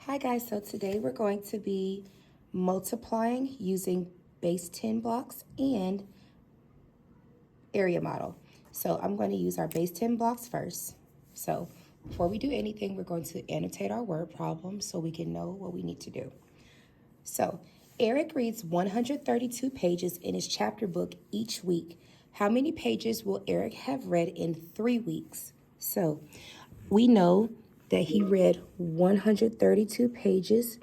Hi guys, so today we're going to be multiplying using base 10 blocks and area model. So I'm going to use our base 10 blocks first. So before we do anything, we're going to annotate our word problem so we can know what we need to do. So Eric reads 132 pages in his chapter book each week. How many pages will Eric have read in 3 weeks? So we know that he read 132 pages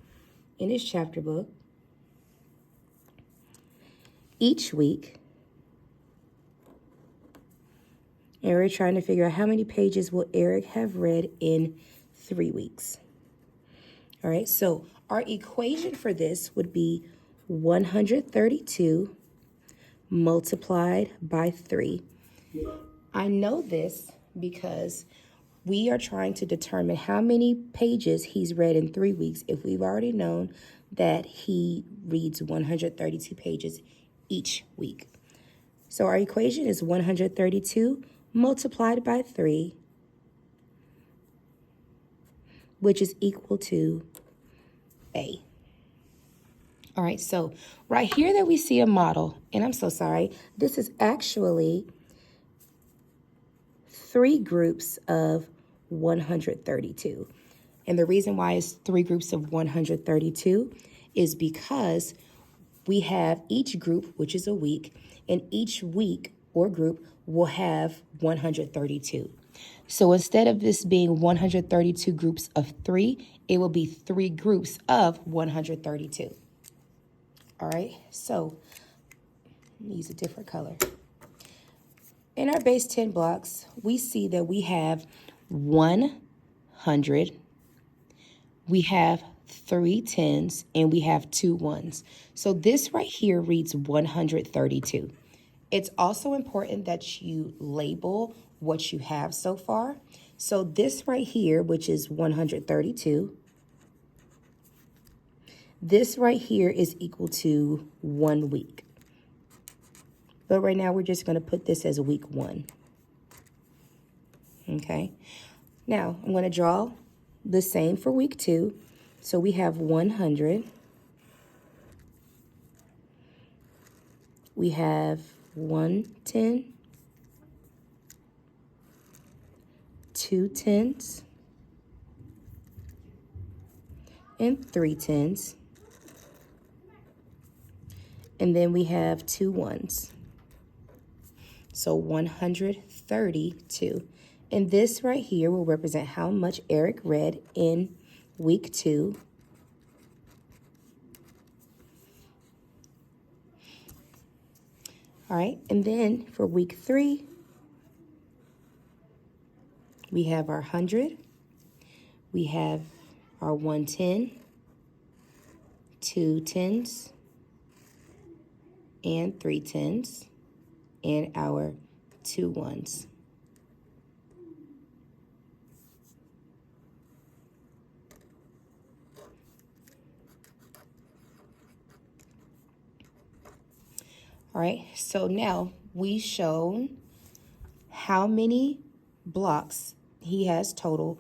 in his chapter book each week. And we're trying to figure out how many pages will Eric have read in 3 weeks. All right, so our equation for this would be 132 multiplied by 3. I know this because we are trying to determine how many pages he's read in 3 weeks if we've already known that he reads 132 pages each week. So our equation is 132 multiplied by 3, which is equal to A. All right, so right here that we see a model, and I'm so sorry, this is actually 3 groups of 132. And the reason why it's 3 groups of 132 is because we have each group, which is a week, and each week or group will have 132. So instead of this being 132 groups of 3, it will be 3 groups of 132. All right, so let me use a different color. In our base 10 blocks, we see that we have 100, we have 3 tens, and we have 2 ones. So this right here reads 132. It's also important that you label what you have so far. So this right here, which is 132, this right here is equal to 1 week. But right now we're just going to put this as week 1. Okay. Now I'm going to draw the same for week 2. So we have 100. We have 110, 2 tens, and 3 tens. And then we have 2 ones. So 132. And this right here will represent how much Eric read in week 2. All right, and then for week 3, we have our 100. We have our 110, 2 tens, and 3 tens, and our 2 ones. All right, so now we've shown how many blocks he has total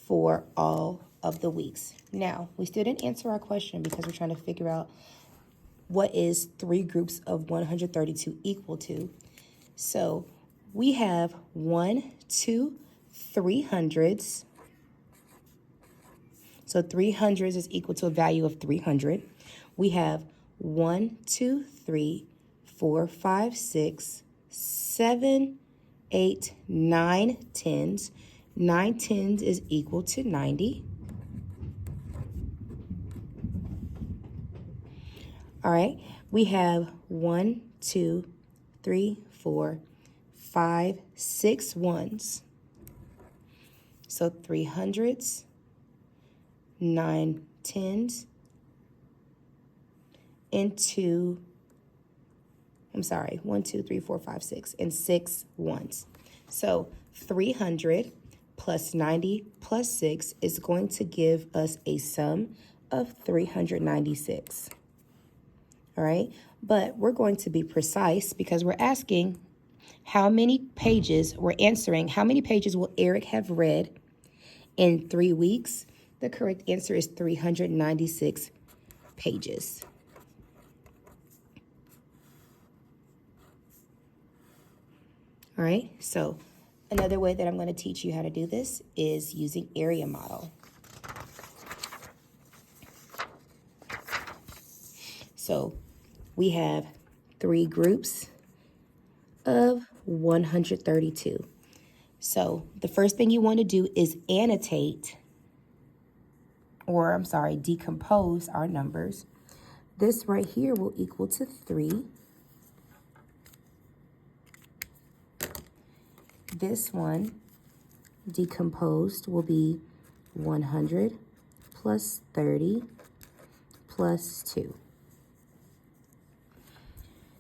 for all of the weeks. Now, we still didn't answer our question because we're trying to figure out what is 3 groups of 132 equal to. So we have 1, 2, 300s. So 300s is equal to a value of 300. We have 1, 2, 3, 4, 5, 6, 7, 8, 9 tens. 9 tens is equal to 90. All right, we have 1, 2, 3, 4, 5, 6 ones. So 300s, 9 tens, and 1, 2, 3, 4, 5, 6, and 6 ones. So 300 plus 90 plus 6 is going to give us a sum of 396. All right, but we're going to be precise because we're asking how many pages, we're answering how many pages will Eric have read in 3 weeks. The correct answer is 396 pages. All right, so another way that I'm going to teach you how to do this is using area model. So we have 3 groups of 132. So the first thing you want to do is annotate, or I'm sorry, decompose our numbers. This right here will equal to 3. This one decomposed will be 100 plus 30 plus 2.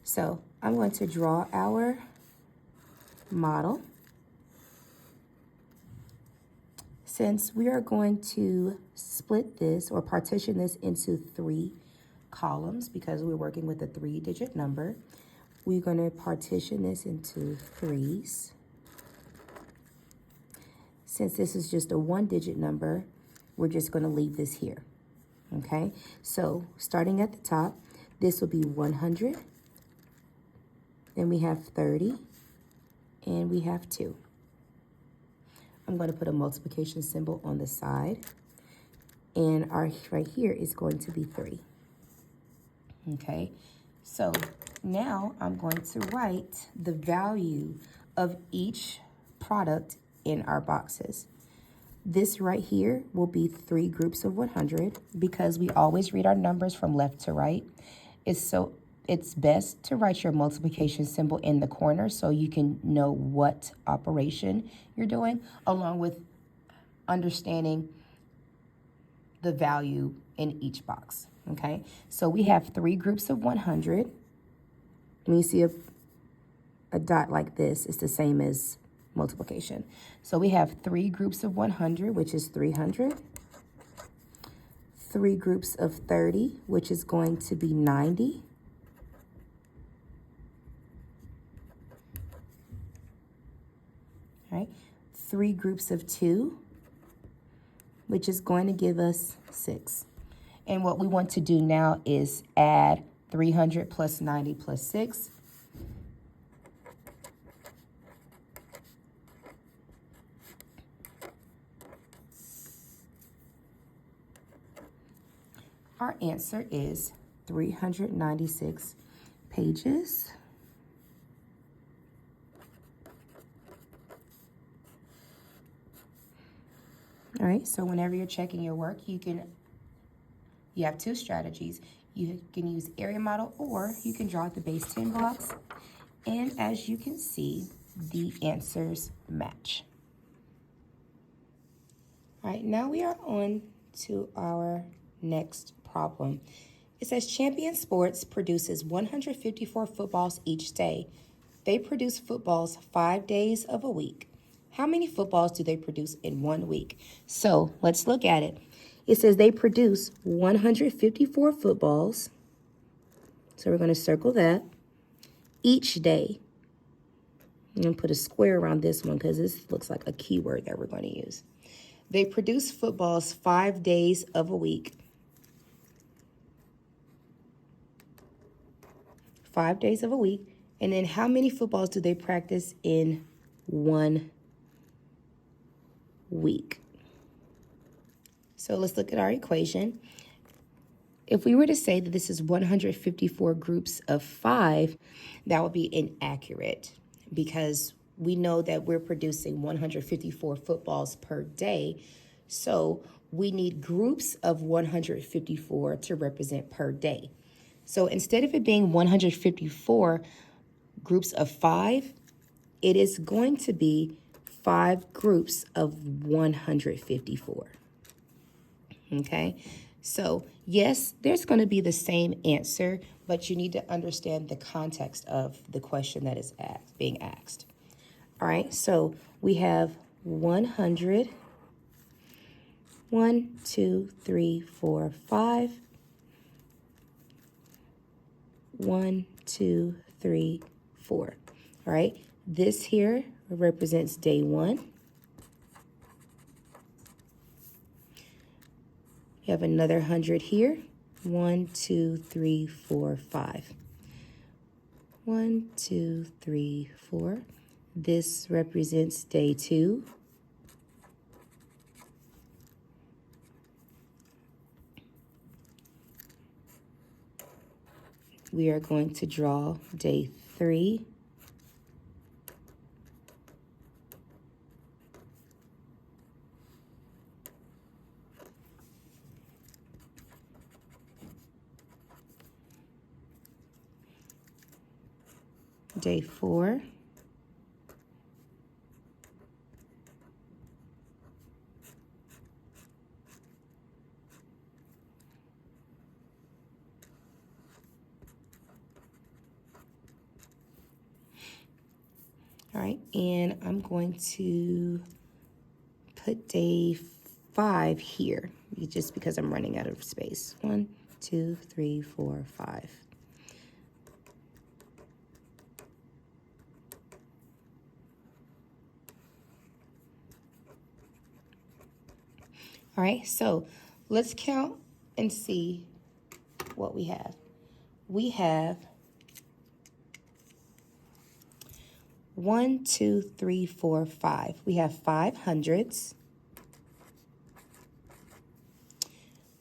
So I'm going to draw our model. Since we are going to split this or partition this into 3 columns because we're working with a 3-digit number, we're going to partition this into 3s. Since this is just a 1-digit number, we're just going to leave this here. Okay, so starting at the top, this will be 100. Then we have 30, and we have 2. I'm going to put a multiplication symbol on the side, and our right here is going to be 3. Okay, so now I'm going to write the value of each product in our boxes. This right here will be 3 groups of 100 because we always read our numbers from left to right. It's best to write your multiplication symbol in the corner so you can know what operation you're doing, along with understanding the value in each box, okay? So we have 3 groups of 100. When you see a dot like this, it's the same as multiplication. So we have 3 groups of 100, which is 300. 3 groups of 30, which is going to be 90. Right? 3 groups of 2, which is going to give us 6. And what we want to do now is add 300 plus 90 plus 6. Our answer is 396 pages. All right, so whenever you're checking your work, you have 2 strategies. You can use area model, or you can draw the base 10 blocks. And as you can see, the answers match. All right, now we are on to our next problem. It says Champion Sports produces 154 footballs each day. They produce footballs 5 days of a week. How many footballs do they produce in 1 week? So let's look at it. It says they produce 154 footballs. So we're going to circle that each day. I'm going to put a square around this one because this looks like a keyword that we're going to use. They produce footballs 5 days of a week. 5 days of a week. And then how many footballs do they practice in 1 week? So let's look at our equation. If we were to say that this is 154 groups of 5, that would be inaccurate because we know that we're producing 154 footballs per day. So we need groups of 154 to represent per day. So instead of it being 154 groups of 5, it is going to be 5 groups of 154. Okay, so yes, there's going to be the same answer, but you need to understand the context of the question that is being asked. All right, so we have 100, 1, 2, 3, 4, 5, 1, 2, 3, 4. All right, this here represents day 1. We have another 100 here. 1, 2, 3, 4, 5. 1, 2, 3, 4. This represents day 2. We are going to draw day 3. Day 4. All right, and I'm going to put day 5 here, just because I'm running out of space. 1, 2, 3, 4, 5. All right, so let's count and see what we have. We have 1, 2, 3, 4, 5. We have 5 hundreds.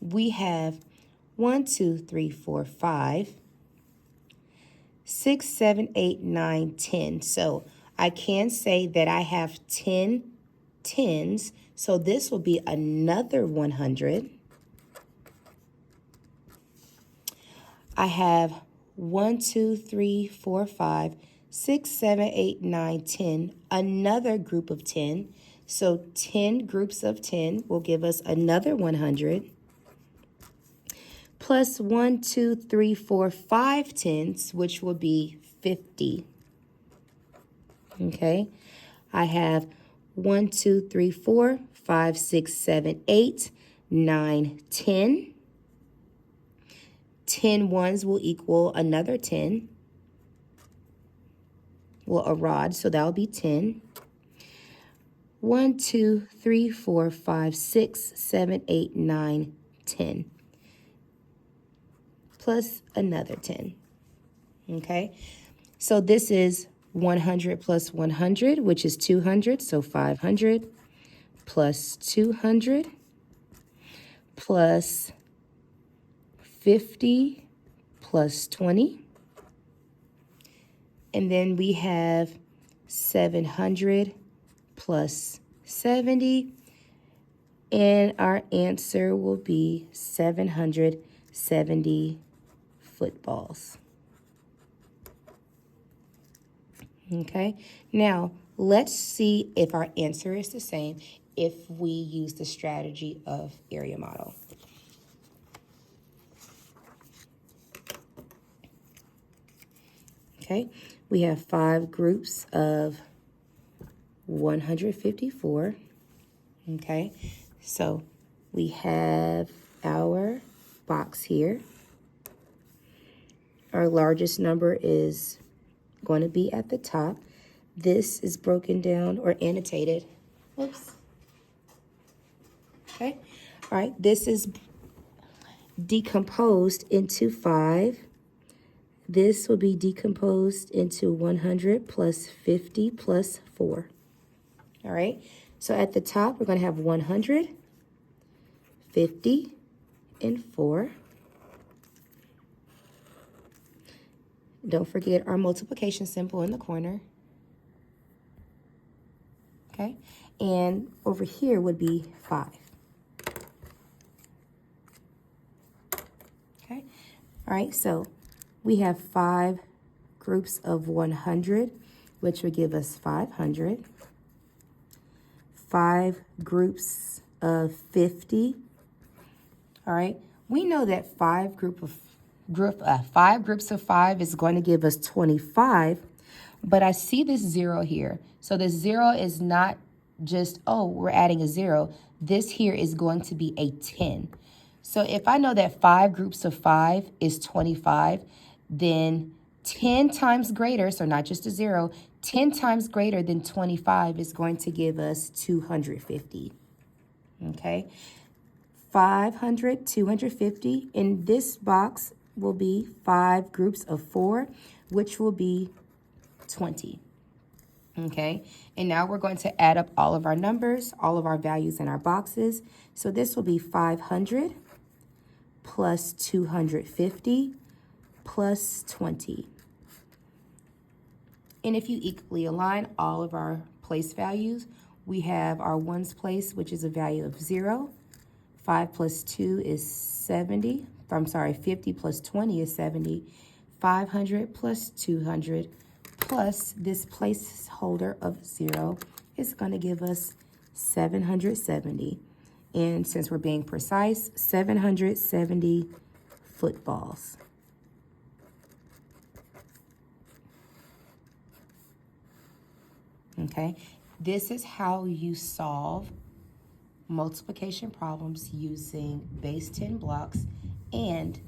We have 1, 2, 3, 4, 5, 6, 7, 8, 9, 10. So I can say that I have 10 tens. So this will be another 100. I have 1, 2, 3, 4, 5, 6, 7, 8, 9, 10, another group of 10. So 10 groups of 10 will give us another 100. Plus 1, 2, 3, 4, 5 tens, which will be 50. Okay, I have 1, 2, 3, 4, 5, 6, 7, 8, 9, 10. 10 ones will equal another 10. Well, a rod, so that'll be 10. 1, 2, 3, 4, 5, 6, 7, 8, 9, 10. Plus another 10. Okay, so this is 100 plus 100, which is 200, so 500 plus 200 plus 50 plus 20. And then we have 700 plus 70. And our answer will be 770 footballs. Okay, now let's see if our answer is the same if we use the strategy of area model. Okay, we have 5 groups of 154. Okay, so we have our box here. Our largest number is going to be at the top. This is broken down or annotated. Oops. Okay. All right. This is decomposed into 5. This will be decomposed into 100 plus 50 plus 4. All right. So at the top, we're going to have 100, 50, and 4. Don't forget our multiplication symbol in the corner. Okay, and over here would be 5. Okay, all right, so we have 5 groups of 100, which would give us 500. 5 groups of 50. All right, we know that 5 groups of 5 is going to give us 25, but I see this 0 here. So this 0 is not just, oh, we're adding a 0. This here is going to be a 10. So if I know that 5 groups of 5 is 25, then 10 times greater, so not just a 0, 10 times greater than 25 is going to give us 250. Okay? 500, 250. In this box will be 5 groups of 4, which will be 20. Okay, and now we're going to add up all of our numbers, all of our values in our boxes. So this will be 500 plus 250 plus 20. And if you equally align all of our place values, we have our ones place, which is a value of 0. 5 plus 2 is 70. I'm sorry, 50 plus 20 is 70. 500 plus 200 plus this placeholder of 0 is going to give us 770. And since we're being precise, 770 footballs. Okay, this is how you solve multiplication problems using base 10 blocks and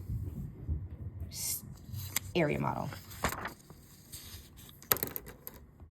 area model.